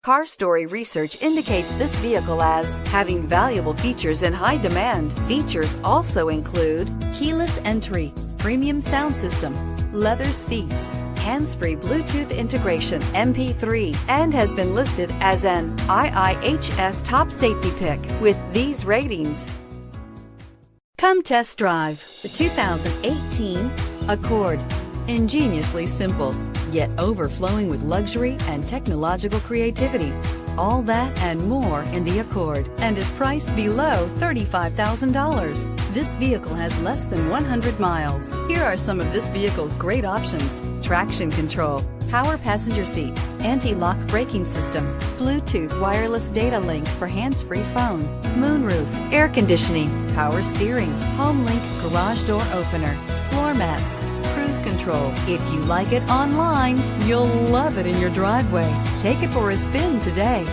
Car Story research indicates this vehicle as having valuable features in high demand. Features also include keyless entry, premium sound system, leather seats, hands-free Bluetooth integration, MP3, and has been listed as an IIHS top safety pick with these ratings. Come test drive the 2018 Accord. Ingeniously simple, yet overflowing with luxury and technological creativity. All that and more in the Accord, and is priced below $35,000. This vehicle has less than 100 miles. Here are some of this vehicle's great options: traction control, power passenger seat, anti-lock braking system, Bluetooth wireless data link for hands-free phone, moonroof, air conditioning, power steering, home link garage door opener, floor mats, cruise control. If you like it online, you'll love it in your driveway. Take it for a spin today.